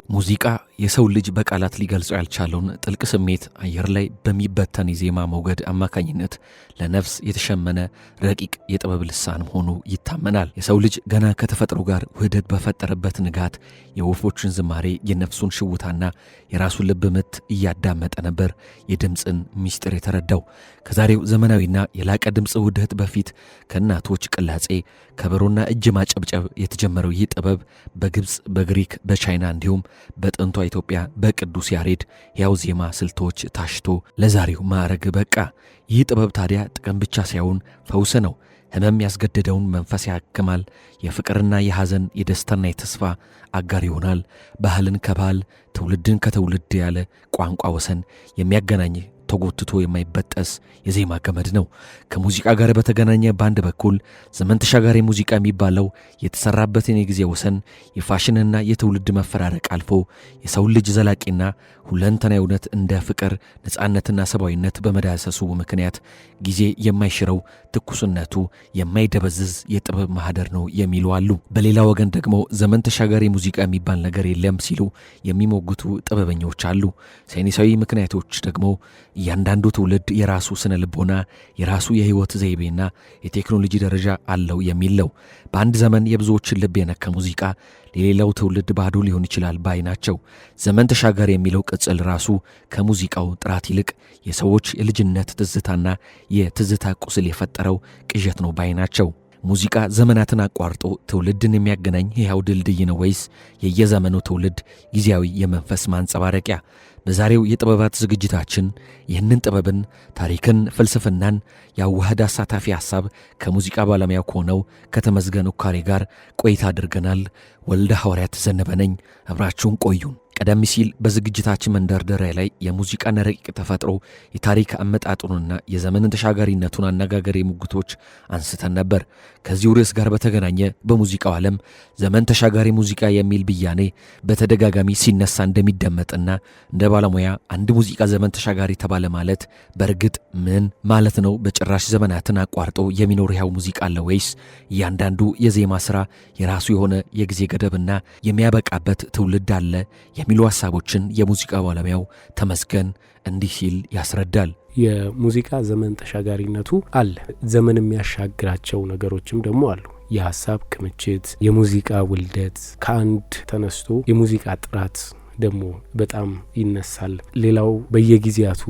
ሙዚቃ የሰው ልጅ በቃላት ሊገልጸው ያልቻለውን ጥልቅ ስሜት አየር ላይ በሚበተን የዜማ ሞገድ አማካኝነት ለነፍስ የተሸመነ ረቂቅ የጥበብ ልሳን ሆኖ ይታመናል። የሰው ልጅ ገና ከተፈጥሮ ጋር ውህደት በፈጠረበት ንጋት የወፎችን ዝማሬ፣ የነፍሱን ሽውታና የራሱን ልብ ምት እያዳመጠ ነበር የድምፅን ምስጢር የተረዳው። ከዛሬው ዘመናዊና የላቀ ድምፅ ውህደት በፊት ከእናቶች ቅላጼ፣ ከበሮና እጅ ማጨብጨብ የተጀመረው ይህ ጥበብ በግብፅ፣ በግሪክ፣ በቻይና እንዲሁም በጥንቷ ኢትዮጵያ በቅዱስ ያሬድ ሕያው ዜማ ስልቶች ታሽቶ ለዛሬው ማዕረግ በቃ። ይህ ጥበብ ታዲያ ጥቅም ብቻ ሳይሆን ፈውስ ነው። ሕመም ያስገደደውን መንፈስ ያክማል። የፍቅርና የሐዘን የደስታና የተስፋ አጋር ይሆናል። ባህልን ከባህል ትውልድን ከትውልድ ያለ ቋንቋ ወሰን የሚያገናኝ ተጎትቶ የማይበጠስ የዜማ ገመድ ነው። ከሙዚቃ ጋር በተገናኘ በአንድ በኩል ዘመን ተሻጋሪ ሙዚቃ የሚባለው የተሰራበትን የጊዜ ወሰን የፋሽንና የትውልድ መፈራረቅ አልፎ የሰው ልጅ ዘላቂና ሁለንተናዊ እውነት እንደ ፍቅር፣ ነፃነትና ሰብአዊነት በመዳሰሱ ምክንያት ጊዜ የማይሽረው ትኩስነቱ የማይደበዝዝ የጥበብ ማህደር ነው የሚሉ አሉ። በሌላ ወገን ደግሞ ዘመን ተሻጋሪ ሙዚቃ የሚባል ነገር የለም ሲሉ የሚሞግቱ ጥበበኞች አሉ። ሳይንሳዊ ምክንያቶች ደግሞ እያንዳንዱ ትውልድ የራሱ ስነ ልቦና፣ የራሱ የህይወት ዘይቤና የቴክኖሎጂ ደረጃ አለው የሚለው። በአንድ ዘመን የብዙዎችን ልብ የነካ ሙዚቃ ለሌላው ትውልድ ባዶ ሊሆን ይችላል ባይ ናቸው። ዘመን ተሻጋሪ የሚለው ቅጽል ራሱ ከሙዚቃው ጥራት ይልቅ የሰዎች የልጅነት ትዝታና የትዝታ ቁስል የፈጠረው ቅዠት ነው ባይ ናቸው። ሙዚቃ ዘመናትን አቋርጦ ትውልድን የሚያገናኝ ሕያው ድልድይ ነው ወይስ የየዘመኑ ትውልድ ጊዜያዊ የመንፈስ ማንጸባረቂያ? በዛሬው የጥበባት ዝግጅታችን ይህንን ጥበብን፣ ታሪክን፣ ፍልስፍናን ያዋህደ አሳታፊ ሐሳብ ከሙዚቃ ባለሙያው ከሆነው ከተመስገን ኡካሬ ጋር ቆይታ አድርገናል። ወልደ ሐዋርያት ዘነበ ነኝ። አብራችሁን ቆዩን። ቀደም ሲል በዝግጅታችን መንደርደሪያ ላይ የሙዚቃን ረቂቅ ተፈጥሮ፣ የታሪክ አመጣጡንና የዘመንን ተሻጋሪነቱን አነጋገር ሙግቶች አንስተን ነበር። ከዚሁ ርዕስ ጋር በተገናኘ በሙዚቃው ዓለም ዘመን ተሻጋሪ ሙዚቃ የሚል ብያኔ በተደጋጋሚ ሲነሳ እንደሚደመጥና እንደ ባለሙያ አንድ ሙዚቃ ዘመን ተሻጋሪ ተባለ ማለት በእርግጥ ምን ማለት ነው? በጭራሽ ዘመናትን አቋርጦ የሚኖር ሕያው ሙዚቃ አለ ወይስ እያንዳንዱ የዜማ ሥራ የራሱ የሆነ የጊዜ ገደብና የሚያበቃበት ትውልድ አለ? የሚሉ ሐሳቦችን የሙዚቃ ባለሙያው ተመስገን እንዲህ ሲል ያስረዳል። የሙዚቃ ዘመን ተሻጋሪነቱ አለ፣ ዘመን የሚያሻግራቸው ነገሮችም ደግሞ አሉ። የሐሳብ ክምችት፣ የሙዚቃ ውልደት ከአንድ ተነስቶ የሙዚቃ ጥራት ደግሞ በጣም ይነሳል። ሌላው በየጊዜያቱ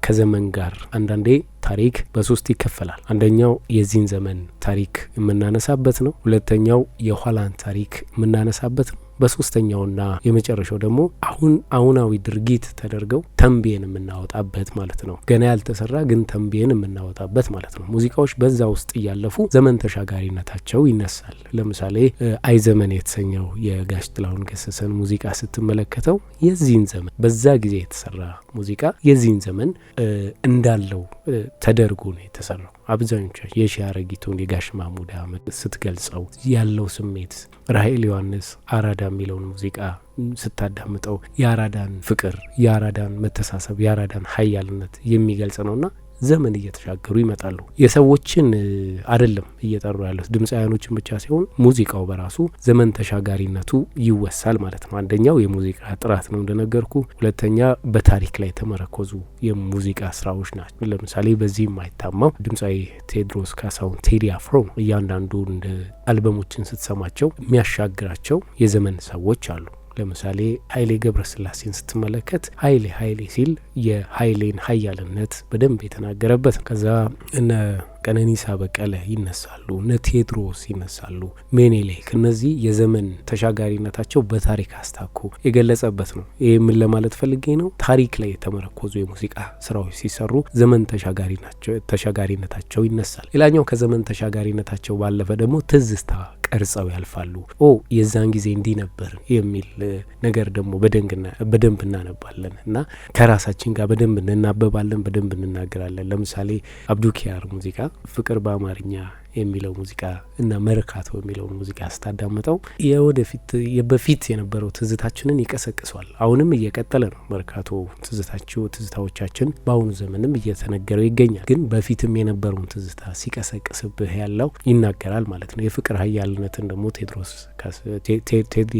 ከዘመን ጋር አንዳንዴ ታሪክ በሶስት ይከፈላል። አንደኛው የዚህን ዘመን ታሪክ የምናነሳበት ነው። ሁለተኛው የኋላን ታሪክ የምናነሳበት ነው። በሶስተኛውና የመጨረሻው ደግሞ አሁናዊ ድርጊት ተደርገው ተንቤን የምናወጣበት ማለት ነው። ገና ያልተሰራ ግን ተንቤን የምናወጣበት ማለት ነው። ሙዚቃዎች በዛ ውስጥ እያለፉ ዘመን ተሻጋሪነታቸው ይነሳል። ለምሳሌ አይ ዘመን የተሰኘው የጋሽ ጥላሁን ገሰሰን ሙዚቃ ስትመለከተው የዚህን ዘመን በዛ ጊዜ የተሰራ ሙዚቃ የዚህን ዘመን እንዳለው ተደርጎ ነው የተሰራው። አብዛኞቻችን የሺ አረጊቱን የጋሽ ማሙድ አህመድ ስትገልጸው ያለው ስሜት፣ ራሄል ዮሐንስ አራዳ የሚለውን ሙዚቃ ስታዳምጠው የአራዳን ፍቅር፣ የአራዳን መተሳሰብ፣ የአራዳን ሀያልነት የሚገልጽ ነውና ዘመን እየተሻገሩ ይመጣሉ። የሰዎችን አይደለም እየጠሩ ያሉት ድምፃውያኖችን ብቻ ሲሆን ሙዚቃው በራሱ ዘመን ተሻጋሪነቱ ይወሳል ማለት ነው። አንደኛው የሙዚቃ ጥራት ነው እንደነገርኩ፣ ሁለተኛ በታሪክ ላይ የተመረኮዙ የሙዚቃ ስራዎች ናቸው። ለምሳሌ በዚህ የማይታማው ድምፃዊ ቴዎድሮስ ካሳሁን ቴዲ አፍሮ እያንዳንዱ እንደ አልበሞችን ስትሰማቸው የሚያሻግራቸው የዘመን ሰዎች አሉ። ለምሳሌ ኃይሌ ገብረስላሴን ስትመለከት ኃይሌ ሲል የኃይሌን ሀያልነት በደንብ የተናገረበት። ከዛ እነ ቀነኒሳ በቀለ ይነሳሉ፣ እነ ቴዎድሮስ ይነሳሉ፣ ሜኔሌክ። እነዚህ የዘመን ተሻጋሪነታቸው በታሪክ አስታኮ የገለጸበት ነው። ይህ ምን ለማለት ፈልጌ ነው? ታሪክ ላይ የተመረኮዙ የሙዚቃ ስራዎች ሲሰሩ ዘመን ተሻጋሪነታቸው ይነሳል። ሌላኛው ከዘመን ተሻጋሪነታቸው ባለፈ ደግሞ ትዝታ ቀርጸው ያልፋሉ። የዛን ጊዜ እንዲህ ነበር የሚል ነገር ደግሞ በደንብ እናነባለን እና ከራሳችን ጋር በደንብ እናበባለን፣ በደንብ እንናገራለን። ለምሳሌ አብዱኪያር ሙዚቃ ፍቅር በአማርኛ የሚለው ሙዚቃ እና መርካቶ የሚለውን ሙዚቃ ስታዳምጠው የወደፊት በፊት የነበረው ትዝታችንን ይቀሰቅሷል። አሁንም እየቀጠለ ነው መርካቶ ትዝታዎቻችን በአሁኑ ዘመንም እየተነገረው ይገኛል። ግን በፊትም የነበረውን ትዝታ ሲቀሰቅስብህ ያለው ይናገራል ማለት ነው። የፍቅር ሀያልነትን ደግሞ ቴዲ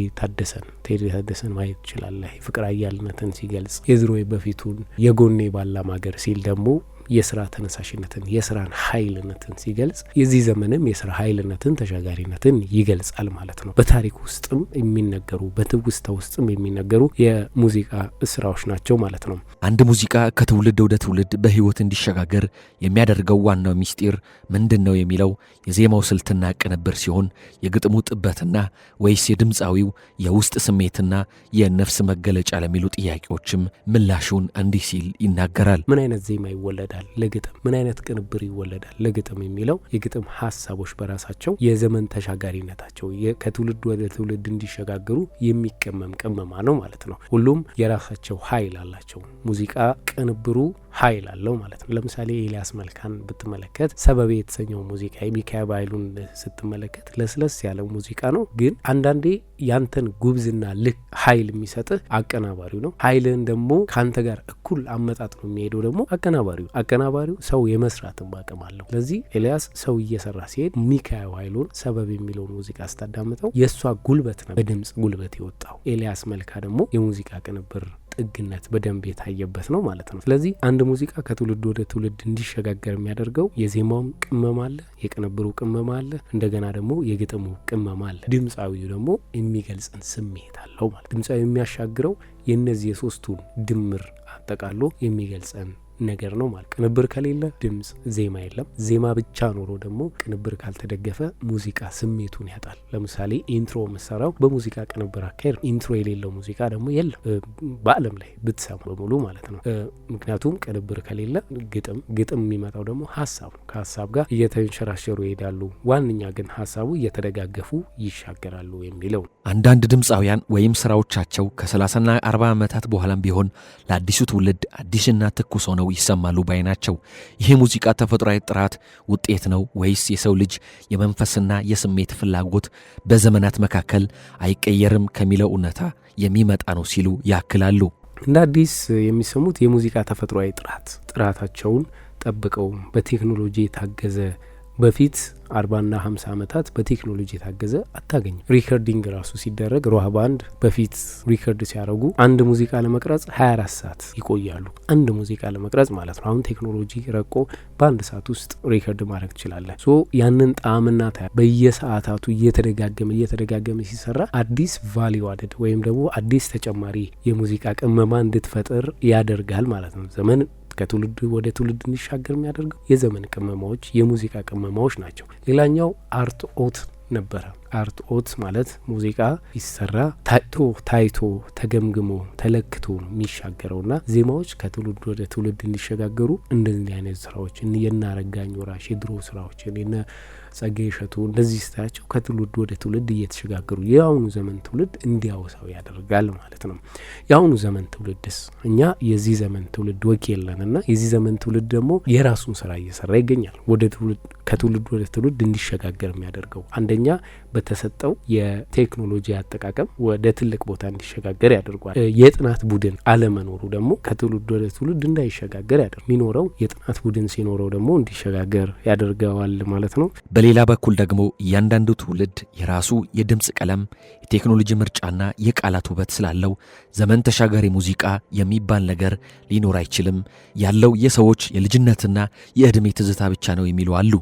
ታደሰን ማየት ትችላለህ። የፍቅር ሀያልነትን ሲገልጽ የድሮ በፊቱን የጎኔ ባላ ማገር ሲል ደግሞ የስራ ተነሳሽነትን የስራን ኃይልነትን ሲገልጽ የዚህ ዘመንም የስራ ኃይልነትን ተሻጋሪነትን ይገልጻል ማለት ነው። በታሪክ ውስጥም የሚነገሩ በትውስታ ውስጥም የሚነገሩ የሙዚቃ ስራዎች ናቸው ማለት ነው። አንድ ሙዚቃ ከትውልድ ወደ ትውልድ በህይወት እንዲሸጋገር የሚያደርገው ዋናው ሚስጢር ምንድን ነው የሚለው የዜማው ስልትና ቅንብር ሲሆን የግጥሙ ጥበትና ወይስ የድምፃዊው የውስጥ ስሜትና የነፍስ መገለጫ ለሚሉ ጥያቄዎችም ምላሹን እንዲህ ሲል ይናገራል። ምን አይነት ዜማ ይወለዳል ለግጥም? ምን አይነት ቅንብር ይወለዳል ለግጥም የሚለው የግጥም ሀሳቦች በራሳቸው የዘመን ተሻጋሪነታቸው ከትውልድ ወደ ትውልድ እንዲሸጋገሩ የሚቀመም ቅመማ ነው ማለት ነው። ሁሉም የራሳቸው ኃይል አላቸው። ሙዚቃ ቅንብሩ ኃይል አለው ማለት ነው። ለምሳሌ ኤልያስ መልካን ብትመለከት ሰበቤ የተሰኘው ሙዚቃ የሚካኤል ባይሉን ስትመለከት ለስለስ ያለው ሙዚቃ ነው። ግን አንዳንዴ ያንተን ጉብዝና ልክ ኃይል የሚሰጥህ አቀናባሪው ነው። ኃይልን ደግሞ ካንተ ጋር እኩል አመጣጥ ነው የሚሄደው ደግሞ አቀናባሪው ሰው የመስራትን አቅም አለው። ስለዚህ ኤልያስ ሰው እየሰራ ሲሄድ ሚካኤል ኃይሉን ሰበብ የሚለውን ሙዚቃ ስታዳምጠው የእሷ ጉልበት ነው በድምጽ ጉልበት የወጣው። ኤልያስ መልካ ደግሞ የሙዚቃ ቅንብር ጥግነት በደንብ የታየበት ነው ማለት ነው። ስለዚህ አንድ ሙዚቃ ከትውልድ ወደ ትውልድ እንዲሸጋገር የሚያደርገው የዜማውም ቅመማ አለ፣ የቅንብሩ ቅመማ አለ፣ እንደገና ደግሞ የግጥሙ ቅመማ አለ። ድምፃዊው ደግሞ የሚገልጽን ስሜት አለው ማለት ድምፃዊ የሚያሻግረው የእነዚህ የሶስቱን ድምር አጠቃሎ የሚገልጸን ነገር ነው ማለት። ቅንብር ከሌለ ድምጽ ዜማ የለም። ዜማ ብቻ ኖሮ ደግሞ ቅንብር ካልተደገፈ ሙዚቃ ስሜቱን ያጣል። ለምሳሌ ኢንትሮ መሰራው በሙዚቃ ቅንብር አካሄድ፣ ኢንትሮ የሌለው ሙዚቃ ደግሞ የለም በአለም ላይ ብትሰሙ በሙሉ ማለት ነው። ምክንያቱም ቅንብር ከሌለ ግጥም የሚመጣው ደግሞ ሀሳብ ነው። ከሀሳብ ጋር እየተንሸራሸሩ ይሄዳሉ። ዋነኛ ግን ሀሳቡ እየተደጋገፉ ይሻገራሉ የሚለው። አንዳንድ ድምፃውያን ወይም ስራዎቻቸው ከ30ና 40 ዓመታት በኋላም ቢሆን ለአዲሱ ትውልድ አዲስና ትኩስ ሆነው ይሰማሉ ባይ ናቸው። ይህ ሙዚቃ ተፈጥሯዊ ጥራት ውጤት ነው ወይስ የሰው ልጅ የመንፈስና የስሜት ፍላጎት በዘመናት መካከል አይቀየርም ከሚለው እውነታ የሚመጣ ነው ሲሉ ያክላሉ። እንደ አዲስ የሚሰሙት የሙዚቃ ተፈጥሯዊ ጥራታቸውን ጠብቀው በቴክኖሎጂ የታገዘ በፊት 40ና 50 ዓመታት በቴክኖሎጂ የታገዘ አታገኝ። ሪከርዲንግ ራሱ ሲደረግ ሮሃ ባንድ በፊት ሪከርድ ሲያደርጉ አንድ ሙዚቃ ለመቅረጽ 24 ሰዓት ይቆያሉ። አንድ ሙዚቃ ለመቅረጽ ማለት ነው። አሁን ቴክኖሎጂ ረቆ በአንድ ሰዓት ውስጥ ሪከርድ ማድረግ ትችላለህ። ያንን ጣዕምና በየሰዓታቱ እየተደጋገመ ሲሰራ አዲስ ቫሊዩ አደድ ወይም ደግሞ አዲስ ተጨማሪ የሙዚቃ ቅመማ እንድትፈጥር ያደርጋል ማለት ነው። ዘመን ከትውልድ ወደ ትውልድ እንዲሻገር የሚያደርገው የዘመን ቅመማዎች የሙዚቃ ቅመማዎች ናቸው። ሌላኛው አርትኦት ነበረ። አርትኦት ማለት ሙዚቃ ይሰራ ታይቶ ተገምግሞ ተለክቶ ነው የሚሻገረውና ዜማዎች ከትውልድ ወደ ትውልድ እንዲሸጋገሩ እንደዚህ አይነት ስራዎች የናረጋኝ ወራሽ የድሮ ስራዎች የነ ጸጋዬ እሸቱ እንደዚህ ስታያቸው ከትውልድ ወደ ትውልድ እየተሸጋገሩ የአሁኑ ዘመን ትውልድ እንዲያወሳው ያደርጋል ማለት ነው። የአሁኑ ዘመን ትውልድስ እኛ የዚህ ዘመን ትውልድ ወኪል ነንና የዚህ ዘመን ትውልድ ደግሞ የራሱን ስራ እየሰራ ይገኛል። ከትውልድ ወደ ትውልድ እንዲሸጋገር የሚያደርገው አንደኛ በተሰጠው የቴክኖሎጂ አጠቃቀም ወደ ትልቅ ቦታ እንዲሸጋገር ያደርጓል። የጥናት ቡድን አለመኖሩ ደግሞ ከትውልድ ወደ ትውልድ እንዳይሸጋገር ያደርጋል። የሚኖረው የጥናት ቡድን ሲኖረው ደግሞ እንዲሸጋገር ያደርገዋል ማለት ነው። በሌላ በኩል ደግሞ እያንዳንዱ ትውልድ የራሱ የድምፅ ቀለም፣ የቴክኖሎጂ ምርጫና የቃላት ውበት ስላለው ዘመን ተሻጋሪ ሙዚቃ የሚባል ነገር ሊኖር አይችልም። ያለው የሰዎች የልጅነትና የዕድሜ ትዝታ ብቻ ነው የሚሉ አሉ።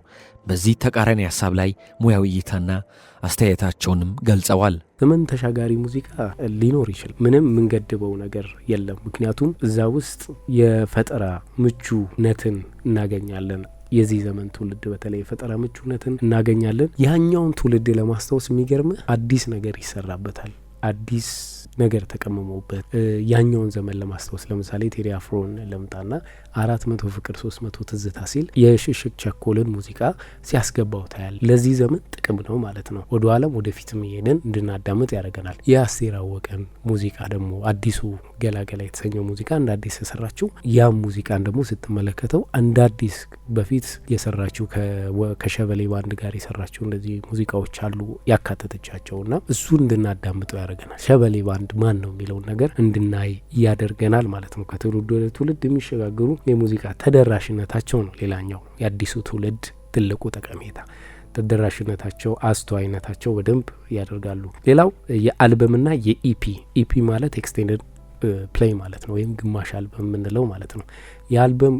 በዚህ ተቃራኒ ሀሳብ ላይ ሙያዊ እይታና አስተያየታቸውንም ገልጸዋል። ዘመን ተሻጋሪ ሙዚቃ ሊኖር ይችላል። ምንም የምንገድበው ነገር የለም። ምክንያቱም እዛ ውስጥ የፈጠራ ምቹነትን እናገኛለን። የዚህ ዘመን ትውልድ በተለይ የፈጠራ ምቹነትን እናገኛለን። ያኛውን ትውልድ ለማስታወስ የሚገርምህ አዲስ ነገር ይሰራበታል። አዲስ ነገር ተቀምሞበት ያኛውን ዘመን ለማስታወስ ለምሳሌ ቴዲ አፍሮን ለምጣና 400 ፍቅር 300 ትዝታ ሲል የሽሽግ ቸኮልን ሙዚቃ ሲያስገባው ታያል። ለዚህ ዘመን ጥቅም ነው ማለት ነው። ወደ ኋላም ወደፊትም ሄደን እንድናዳምጥ ያደርገናል። የአስቴር አወቀን ሙዚቃ ደግሞ አዲሱ ገላገላ የተሰኘው ሙዚቃ እንደ አዲስ የሰራችው ያም ሙዚቃን ደግሞ ስትመለከተው እንደ አዲስ በፊት የሰራችው ከሸበሌ ባንድ ጋር የሰራችው እንደዚህ ሙዚቃዎች አሉ ያካተተቻቸውና እሱ እንድናዳምጠው ያደርገናል። ሸበሌ ባንድ ማን ነው የሚለውን ነገር እንድናይ ያደርገናል ማለት ነው። ከትውልድ ወደ ትውልድ የሚሸጋገሩ የሙዚቃ ተደራሽነታቸው ነው ሌላኛው የአዲሱ ትውልድ ትልቁ ጠቀሜታ። ተደራሽነታቸው፣ አስተዋይነታቸው በደንብ ያደርጋሉ። ሌላው የአልበምና የኢፒ ማለት ኤክስቴንድድ ፕሌይ ማለት ነው፣ ወይም ግማሽ አልበም የምንለው ማለት ነው። የአልበም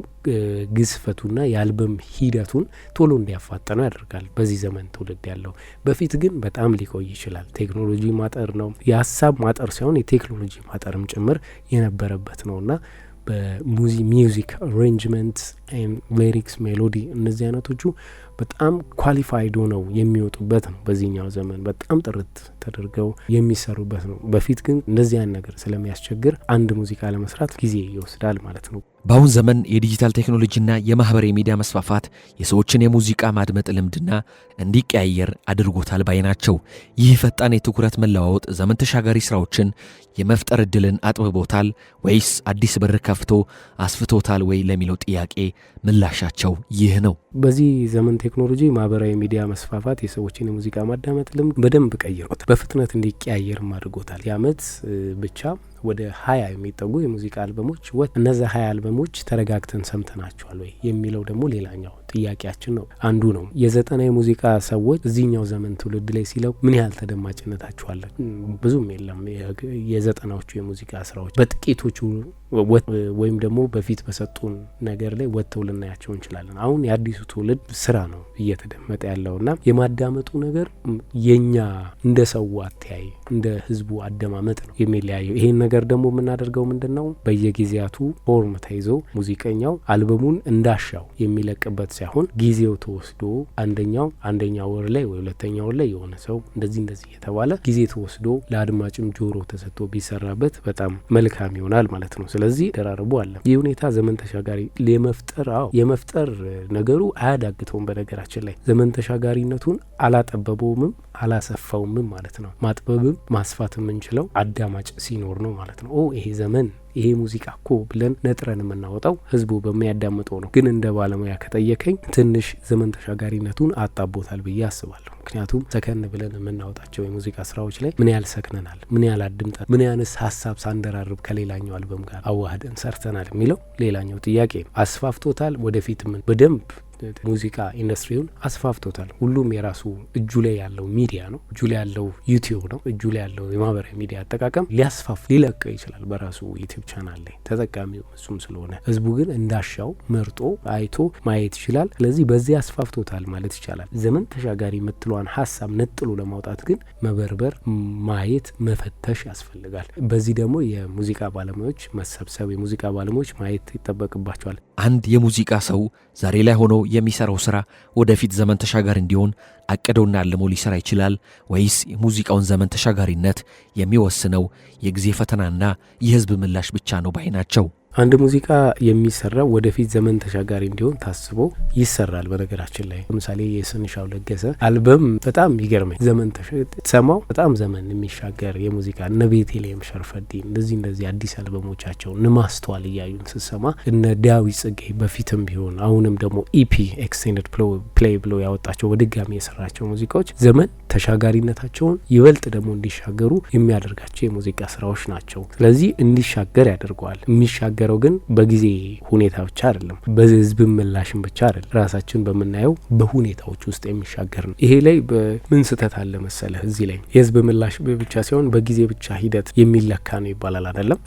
ግዝፈቱና የአልበም ሂደቱን ቶሎ እንዲያፋጠነው ያደርጋል በዚህ ዘመን ትውልድ ያለው። በፊት ግን በጣም ሊቆይ ይችላል። ቴክኖሎጂ ማጠር ነው፣ የሀሳብ ማጠር ሳይሆን የቴክኖሎጂ ማጠርም ጭምር የነበረበት ነውና በሚውዚክ አሬንጅመንት፣ ሊሪክስ፣ ሜሎዲ እነዚህ አይነቶቹ በጣም ኳሊፋይድ ሆነው የሚወጡበት ነው። በዚህኛው ዘመን በጣም ጥርት ተደርገው የሚሰሩበት ነው። በፊት ግን እንደዚህ አይነት ነገር ስለሚያስቸግር አንድ ሙዚቃ ለመስራት ጊዜ ይወስዳል ማለት ነው። በአሁን ዘመን የዲጂታል ቴክኖሎጂና የማህበራዊ ሚዲያ መስፋፋት የሰዎችን የሙዚቃ ማድመጥ ልምድና እንዲቀያየር አድርጎታል ባይ ናቸው። ይህ ፈጣን የትኩረት መለዋወጥ ዘመን ተሻጋሪ ስራዎችን የመፍጠር እድልን አጥብቦታል ወይስ አዲስ በር ከፍቶ አስፍቶታል ወይ ለሚለው ጥያቄ ምላሻቸው ይህ ነው። በዚህ ዘመን ቴክኖሎጂ ማህበራዊ ሚዲያ መስፋፋት የሰዎችን የሙዚቃ ማዳመጥ ልምድ በደንብ ቀይሮታል፣ በፍጥነት እንዲቀያየርም አድርጎታል። የአመት ብቻ ወደ 20 የሚጠጉ የሙዚቃ አልበሞች እነዚያ 20 አልበሞች ተረጋግተን ሰምተናቸዋል ወይ የሚለው ደግሞ ሌላኛው ጥያቄያችን ነው፣ አንዱ ነው። የ90 የሙዚቃ ሰዎች እዚህኛው ዘመን ትውልድ ላይ ሲለው ምን ያህል ተደማጭነታቸዋለን? ብዙም የለም። የ90ዎቹ የሙዚቃ ስራዎች በጥቂቶቹ ወይም ደግሞ በፊት በሰጡን ነገር ላይ ወጥተው ልናያቸው እንችላለን። አሁን የአዲሱ ትውልድ ስራ ነው እየተደመጠ ያለውና የማዳመጡ ነገር የኛ እንደ ሰው አተያይ እንደ ህዝቡ አደማመጥ ነው የሚለያየው። ይሄን ነገር ደግሞ የምናደርገው ምንድነው? በየጊዜያቱ ፎርም ተይዞ ሙዚቀኛው አልበሙን እንዳሻው የሚለቅበት ሳይሆን ጊዜው ተወስዶ አንደኛ ወር ላይ ወይ ሁለተኛ ወር ላይ የሆነ ሰው እንደዚህ የተባለ ጊዜ ተወስዶ ለአድማጭም ጆሮ ተሰጥቶ ቢሰራበት በጣም መልካም ይሆናል ማለት ነው። ስለዚህ ደራርቦ አለ። ይህ ሁኔታ ዘመን ተሻጋሪ የመፍጠር ነገሩ አያዳግተውም። በነገራችን ላይ ዘመን ተሻጋሪነቱን አላጠበበውምም አላሰፋውምም ማለት ነው። ማጥበብም ማስፋት የምንችለው አዳማጭ ሲኖር ነው ማለት ነው። ይሄ ዘመን ይሄ ሙዚቃ እኮ ብለን ነጥረን የምናወጣው ህዝቡ በሚያዳምጠው ነው። ግን እንደ ባለሙያ ከጠየቀኝ ትንሽ ዘመን ተሻጋሪነቱን አጣቦታል ብዬ አስባለሁ። ምክንያቱም ሰከን ብለን የምናወጣቸው የሙዚቃ ስራዎች ላይ ምን ያህል ሰክነናል፣ ምን ያህል አድምጠን፣ ምን ያህልስ ሀሳብ ሳንደራርብ ከሌላኛው አልበም ጋር አዋህደን ሰርተናል የሚለው ሌላኛው ጥያቄ ነው። አስፋፍቶታል። ወደፊት ምን በደንብ ሙዚቃ ኢንዱስትሪውን አስፋፍቶታል። ሁሉም የራሱ እጁ ላይ ያለው ሚዲያ ነው፣ እጁ ላይ ያለው ዩቲዩብ ነው፣ እጁ ላይ ያለው የማህበራዊ ሚዲያ አጠቃቀም ሊለቀው ይችላል በራሱ ዩቲዩብ ቻናል ላይ። ተጠቃሚው እሱም ስለሆነ ህዝቡ ግን እንዳሻው መርጦ አይቶ ማየት ይችላል። ስለዚህ በዚህ አስፋፍቶታል ማለት ይቻላል። ዘመን ተሻጋሪ የምትለዋን ሀሳብ ነጥሎ ለማውጣት ግን መበርበር፣ ማየት፣ መፈተሽ ያስፈልጋል። በዚህ ደግሞ የሙዚቃ ባለሙያዎች መሰብሰብ፣ የሙዚቃ ባለሙያዎች ማየት ይጠበቅባቸዋል። አንድ የሙዚቃ ሰው ዛሬ ላይ ሆኖ የሚሰራው ስራ ወደፊት ዘመን ተሻጋሪ እንዲሆን አቅዶና አልሞ ሊሰራ ይችላል ወይስ የሙዚቃውን ዘመን ተሻጋሪነት የሚወስነው የጊዜ ፈተናና የህዝብ ምላሽ ብቻ ነው ባይ ናቸው። አንድ ሙዚቃ የሚሰራው ወደፊት ዘመን ተሻጋሪ እንዲሆን ታስቦ ይሰራል። በነገራችን ላይ ለምሳሌ የስንሻው ለገሰ አልበም በጣም ይገርመኝ፣ ዘመን ተሰማው በጣም ዘመን የሚሻገር የሙዚቃ እነ ቤተልሔም ሸርፈዲ እንደዚህ አዲስ አልበሞቻቸው ንማስተዋል እያዩን ስሰማ እነ ዳዊት ጽጌ በፊትም ቢሆን አሁንም ደግሞ ኢፒ ኤክስቴንድድ ፕሌይ ብሎ ያወጣቸው በድጋሚ የሰራቸው ሙዚቃዎች ዘመን ተሻጋሪነታቸውን ይበልጥ ደግሞ እንዲሻገሩ የሚያደርጋቸው የሙዚቃ ስራዎች ናቸው። ስለዚህ እንዲሻገር ያደርገዋል። የሚሻገረው ግን በጊዜ ሁኔታ ብቻ አይደለም፣ በህዝብ ምላሽም ብቻ አይደለም፣ ራሳችን በምናየው በሁኔታዎች ውስጥ የሚሻገር ነው። ይሄ ላይ ምን ስህተት አለ መሰለህ? እዚህ ላይ የህዝብ ምላሽ ብቻ ሳይሆን በጊዜ ብቻ ሂደት የሚለካ ነው ይባላል አይደለም?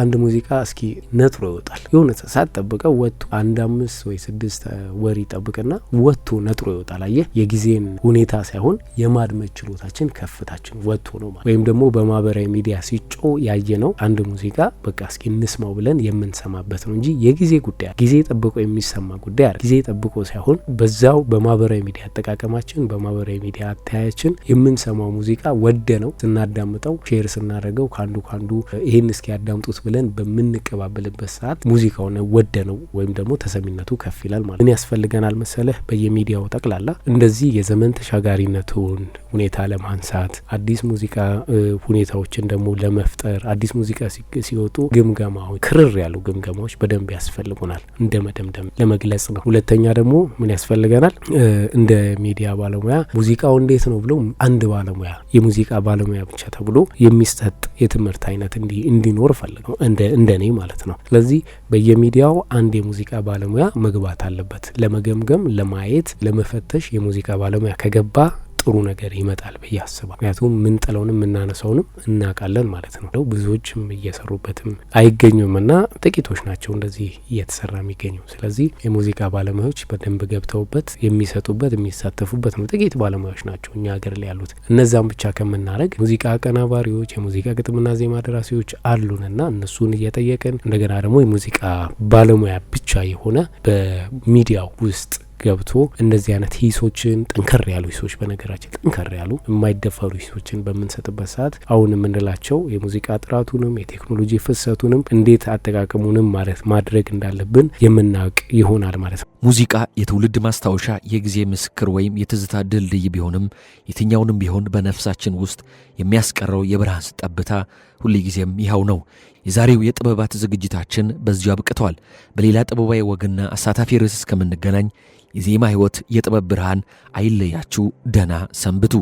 አንድ ሙዚቃ እስኪ ነጥሮ ይወጣል። የሆነ ሰዓት ጠብቀው ወጥቶ 1-5 ወይ 6 ወር ይጠብቅና ወጥቶ ነጥሮ ይወጣል። አየህ፣ የጊዜን ሁኔታ ሳይሆን የማድመጥ ችሎታችን ከፍታችን ወጥቶ ነው ማለት። ወይም ደግሞ በማህበራዊ ሚዲያ ሲጮ ያየ ነው አንድ ሙዚቃ በቃ እስኪ እንስማው ብለን የምንሰማበት ነው እንጂ የጊዜ ጉዳይ ጊዜ ጠብቆ የሚሰማ ጉዳይ አይደለም። ጊዜ ጠብቆ ሳይሆን በዛው በማህበራዊ ሚዲያ አጠቃቀማችን በማህበራዊ ሚዲያ አታያችን የምንሰማው ሙዚቃ ወደ ነው ስናዳምጠው ሼር ስናደርገው ካንዱ ይሄን እስኪ ያዳምጡት ብለን በምንቀባበልበት ሰዓት ሙዚቃውን ወደ ነው ወይም ደግሞ ተሰሚነቱ ከፍ ይላል ማለት። ምን ያስፈልገናል መሰለህ? በየሚዲያው ጠቅላላ እንደዚህ የዘመን ተሻጋሪነቱን ሁኔታ ለማንሳት አዲስ ሙዚቃ ሁኔታዎችን ደግሞ ለመፍጠር አዲስ ሙዚቃ ሲወጡ ግምገማዎች ክርር ያሉ ግምገማዎች በደንብ ያስፈልጉናል እንደ መደምደም ለመግለጽ ነው። ሁለተኛ ደግሞ ምን ያስፈልገናል? እንደ ሚዲያ ባለሙያ ሙዚቃው እንዴት ነው ብሎ አንድ ባለሙያ የሙዚቃ ባለሙያ ብቻ ተብሎ የሚሰጥ የትምህርት አይነት እንዲኖር ፈልገው እንደኔ ማለት ነው። ስለዚህ በየሚዲያው አንድ የሙዚቃ ባለሙያ መግባት አለበት። ለመገምገም፣ ለማየት፣ ለመፈተሽ የሙዚቃ ባለሙያ ከገባ ጥሩ ነገር ይመጣል ብዬ አስባለሁ። ምክንያቱም ምንጥለውንም ምናነሳውንም እናውቃለን ማለት ነው። ብዙዎችም እየሰሩበትም አይገኙምና ጥቂቶች ናቸው እንደዚህ እየተሰራ የሚገኙ። ስለዚህ የሙዚቃ ባለሙያዎች በደንብ ገብተውበት የሚሰጡበት የሚሳተፉበት ነው። ጥቂት ባለሙያዎች ናቸው እኛ ሀገር ላይ ያሉት። እነዛም ብቻ ከምናረግ ሙዚቃ አቀናባሪዎች፣ የሙዚቃ ግጥምና ዜማ ደራሲዎች አሉንና እነሱን እየጠየቅን እንደገና ደግሞ የሙዚቃ ባለሙያ ብቻ የሆነ በሚዲያው ውስጥ ገብቶ እንደዚህ አይነት ሂሶችን ጠንከር ያሉ ሂሶች በነገራችን ጠንከር ያሉ የማይደፈሩ ሂሶችን በምንሰጥበት ሰዓት አሁን የምንላቸው የሙዚቃ ጥራቱንም የቴክኖሎጂ ፍሰቱንም እንዴት አጠቃቀሙንም ማድረግ እንዳለብን የምናውቅ ይሆናል ማለት ነው። ሙዚቃ የትውልድ ማስታወሻ፣ የጊዜ ምስክር ወይም የትዝታ ድልድይ ቢሆንም የትኛውንም ቢሆን በነፍሳችን ውስጥ የሚያስቀረው የብርሃን ጠብታ ሁልጊዜም ይኸው ነው። የዛሬው የጥበባት ዝግጅታችን በዚሁ አብቅተዋል። በሌላ ጥበባዊ ወግና አሳታፊ ርዕስ እስከምንገናኝ የዜማ ሕይወት የጥበብ ብርሃን አይለያችሁ። ደህና ሰንብቱ።